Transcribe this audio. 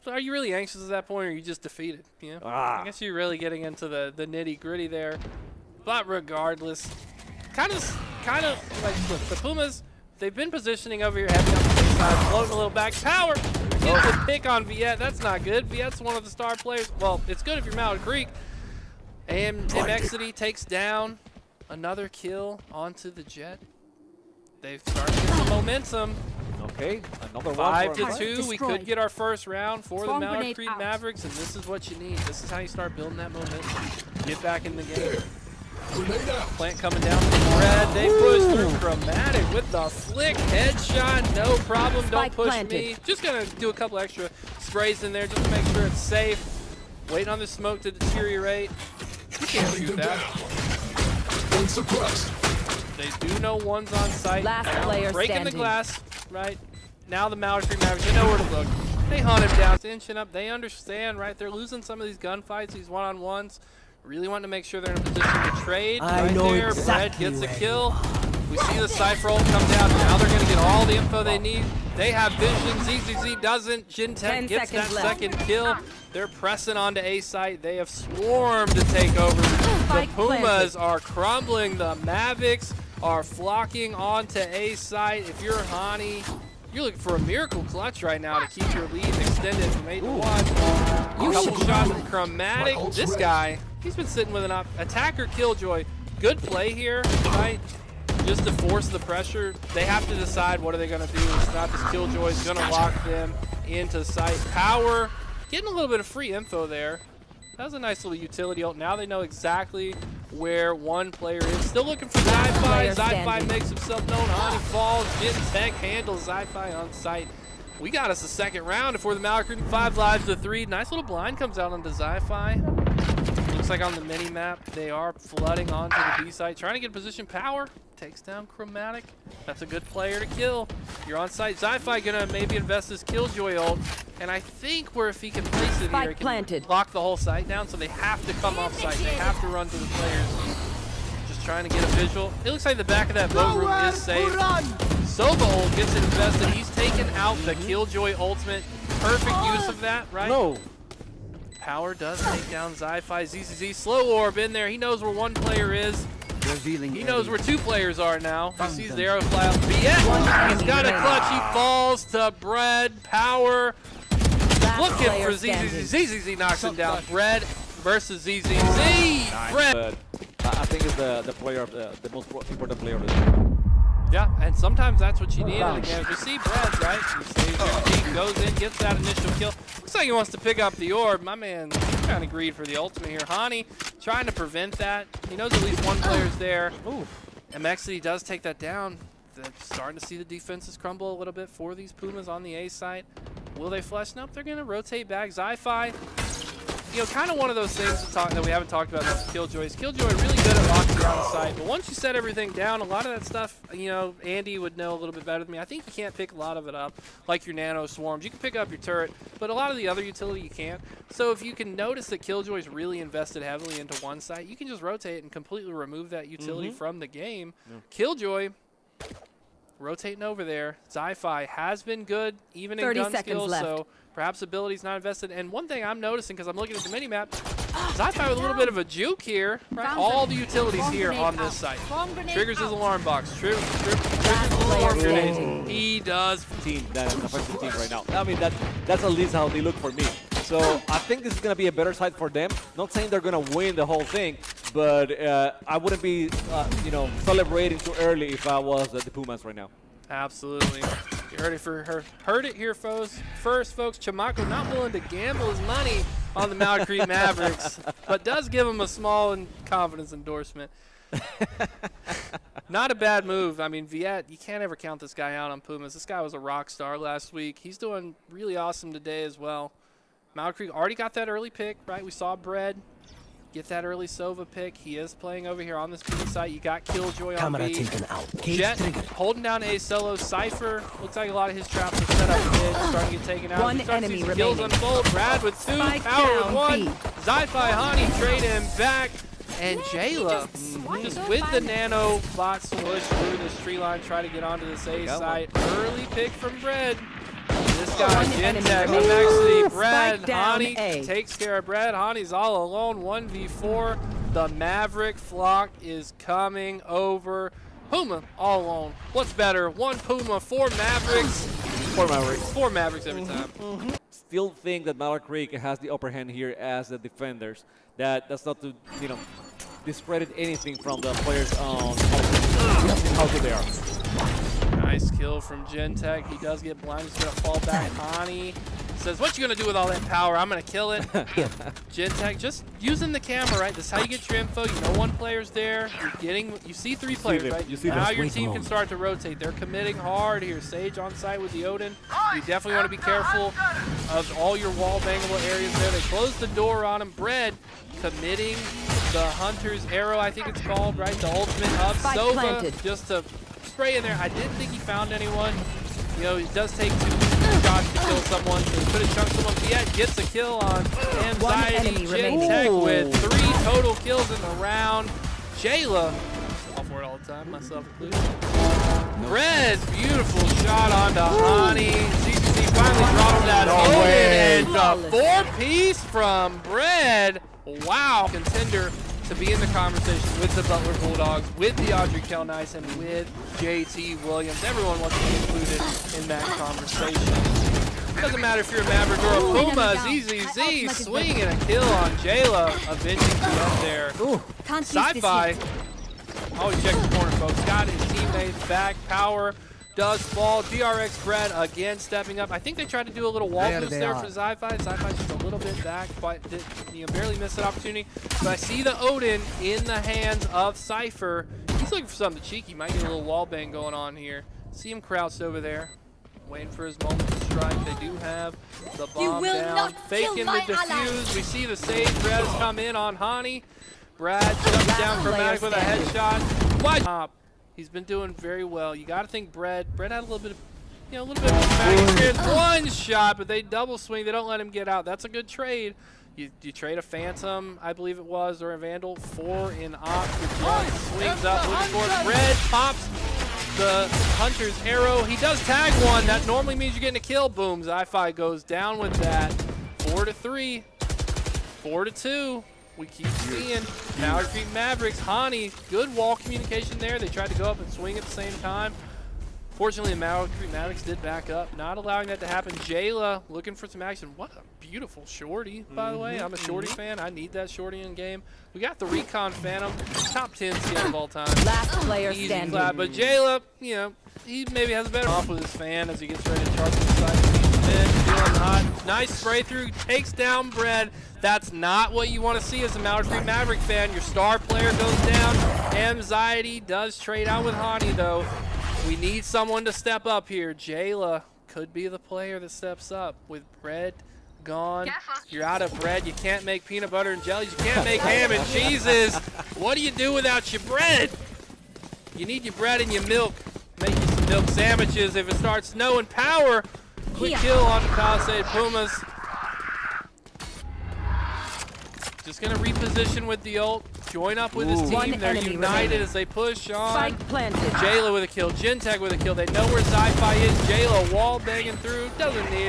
So are you really anxious at that point, or are you just defeated? You know? I guess you're really getting into the nitty-gritty there. But regardless, kind of like the Pumas, they've been positioning over here heavy on the side, floating a little back. Power gets a pick on Viet. That's not good. Viet's one of the star players. Well, it's good if you're Mountain Creek. And Mexity takes down another kill onto the Jet. They've started to get some momentum. Okay, another 5-2. We could get our first round for the Mountain Creek Mavericks, and this is what you need. This is how you start building that momentum. Get back in the game. Plant coming down from Red. They push through. Chromatic with the flick headshot. No problem. Don't push me. Just gonna do a couple extra sprays in there just to make sure it's safe. Waiting on the smoke to deteriorate. You can't shoot that. They do know one's on site. Last player breaking standing. the glass, right? Now the Mountain Creek Mavericks, they know where to look. They hunt him down, inching up. They understand, right? They're losing some of these gunfights, these one-on-ones. Really wanting to make sure they're in a position to trade. Right there, Exactly Brett gets a kill. We see the Cypher ult come down. Now they're going to get all the info they need. They have vision. ZZZ doesn't. Jintech gets that second kill. They're pressing onto A site. They have swarmed to take over. The Pumas are crumbling. The Mavics are flocking onto A site. If you're Hani, you're looking for a miracle clutch right now to keep your lead extended from 8-1. A couple shots from Chromatic. This guy, he's been sitting with an attacker killjoy. Good play here, right? Just to force the pressure. They have to decide what are they going to do. It's not this killjoy is going to lock them into sight. Power, getting a little bit of free info there. That was a nice little utility ult. Now they know exactly where one player is. Still looking for Zi-Fi. Zi-Fi makes himself known. Hani falls. Jintech handles Zi-Fi on site. We got us a second round before the Mountain Creek 5 lives to 3. Nice little blind comes out onto Zi-Fi. Looks like on the mini-map, they are flooding onto the B site. Trying to get position. Power takes down Chromatic. That's a good player to kill. You're on site. Zi-Fi gonna maybe invest his Killjoy ult. And I think where if he can place it here, he can lock the whole site down, so they have to come off site. They have to run to the players. Just trying to get a visual. It looks like the back of that boat room is safe. Sova ult gets invested. He's taken out the Killjoy ultimate. Perfect use of that, right? No. Power does take down Zi-Fi. ZZZ, slow orb in there. He knows where one player is. He knows where two players are now. He sees the arrow fly out. He's got a clutch. He falls to Bread. Power looking for ZZZ. ZZZ knocks him down. Bread versus ZZZ. Bread. I think it's the player, the most important player of the game. Yeah, and sometimes that's what you need in the game. You see Bread, right? You see he goes in, gets that initial kill. Looks like he wants to pick up the orb. My man kind of greed for the ultimate here. Hani trying to prevent that. He knows at least one player's there. And Mexity does take that down. They're starting to see the defenses crumble a little bit for these Pumas on the A side. Will they flush? Nope, they're going to rotate back. Zi-Fi, you know, kind of one of those things that we haven't talked about is Killjoys. Killjoy really good at locking down the site, but once you set everything down, a lot of that stuff, you know, Andy would know a little bit better than me. I think you can't pick a lot of it up, like your nano swarms. You can pick up your turret, but a lot of the other utility you can't. So if you can notice that Killjoy's really invested heavily into one site, you can just rotate and completely remove that utility from the game. Killjoy rotating over there. Zi-Fi has been good, even in gun skills, so perhaps ability's not invested. And one thing I'm noticing, because I'm looking at the mini-map, Zi-Fi with a little bit of a juke here. Right? All the utilities here on this site. Triggers his alarm box. Triggers alarm grenades. He does. That's an offensive team right now. I mean, that's at least how they look for me. So I think this is going to be a better side for them. Not saying they're going to win the whole thing, but I wouldn't be, you know, celebrating too early if I was the Pumas right now. Absolutely. You heard it for her. Heard it here, folks. First, folks. Chamaco not willing to gamble his money on the Mountain Creek Mavericks, but does give him a small and confidence endorsement. Not a bad move. I mean, Viet, you can't ever count this guy out on Pumas. This guy was a rock star last week. He's doing really awesome today as well. Mountain Creek already got that early pick, right? We saw Bread get that early Sova pick. He is playing over here on this B site. You got Killjoy on B. Jet holding down a solo. Cypher, looks like a lot of his traps are set up mid, starting to get taken out. One enemy remaining. Kills unfold. Brad with 2, Power with 1. Zi-Fi, Hani trade him back. And Jayla, just with the nano bots push through this tree line, try to get onto this A site. Early pick from Bread. This guy, Gentech, I'm actually Brad. Spike down Hani A. takes care of Brad. Hani's all alone, 1v4. The Maverick flock is coming over. Puma all alone. What's better? 1 Puma, 4 Mavericks. 4 Mavericks. 4 Mavericks every time. Still think that Mallard Creek has the upper hand here as the defenders. That's not to, you know, discredit anything from the players on how good they are. Nice kill from Gentech. He does get blind. He's going to fall back. Hani says, what you going to do with all that power? I'm going to kill it. Gentech just using the camera, right? This is how you get your info. You know 1 player's there. You see 3 players, right? Now your team can start to rotate. They're committing hard here. Sage on site with the Odin. You definitely want to be careful of all your wall bangable areas there. They close the door on him. Bread committing the Hunter's Arrow, I think it's called, right? The ultimate up. Sova just to spray in there. I didn't think he found anyone. You know, it does take 2 shots to kill someone, so he could have chunked someone, but yet gets a kill on Anxiety. J-Tech with 3 total kills in the round. Jayla, all for it all the time, myself included. Red, beautiful shot onto Hani. CCC finally drops that Odin, and the 4-piece from Bread. Wow, contender to be in the conversation with the Butler Bulldogs, with the Audrey Kelnice, and with JT Williams. Everyone wants to be included in that conversation. Doesn't matter if you're a Maverick or a Puma. ZZZ swinging a kill on Jayla, avenging the up there. Sci-Fi, always check the corner, folks. Got his teammates back. Power does fall. DRX Bread again stepping up. I think they tried to do a little wall boost there for Sci-Fi. Sci-Fi's just a little bit back, but barely missed that opportunity. But I see the Odin in the hands of Cypher. He's looking for something cheeky. Might get a little wall bang going on here. See him crouched over there, waiting for his moment to strike. They do have the bomb down. Faking the defuse. We see the Sage Res come in on Hani. Brad shuts down Chromatic with a headshot. Wide top. He's been doing very well. You got to think Bread had a little bit of, a little bit of Chromatic experience. 1 shot, but they double swing. They don't let him get out. That's a good trade. You trade a Phantom, I believe it was, or a Vandal, 4 in Op. Swings up, looking for it. Bread pops the Hunter's Arrow. He does tag 1. That normally means you're getting a kill. Boom. Zi-Fi goes down with that. 4-3. 4-2. We keep seeing Mallard Creek Mavericks. Hani, good wall communication there. They tried to go up and swing at the same time. Fortunately, the Mallard Creek Mavericks did back up, not allowing that to happen. Jayla looking for some action. What a beautiful shorty, by the way. I'm a shorty fan. I need that shorty in game. We got the Recon Phantom, top 10 skin of all time. Last player Easy standing. clap. But Jayla, he maybe has a better off with his fan as he gets ready to charge the side. Feeling hot. Nice spray through, takes down Bread. That's not what you want to see as a Mallard Creek Maverick fan. Your star player goes down. Anxiety does trade out with Hani, though. We need someone to step up here. Jayla could be the player that steps up. With Bread gone, you're out of bread. You can't make peanut butter and jellies. You can't make ham and cheeses. What do you do without your bread? You need your bread and your milk. Make you some milk sandwiches if it starts snowing. Power. Quick kill on the Palisade Pumas. Just going to reposition with the ult. Join up with his team. They're united as they push on. Jayla with a kill. Gentech with a kill. They know where Sci-Fi is. Jayla wall banging through. Doesn't need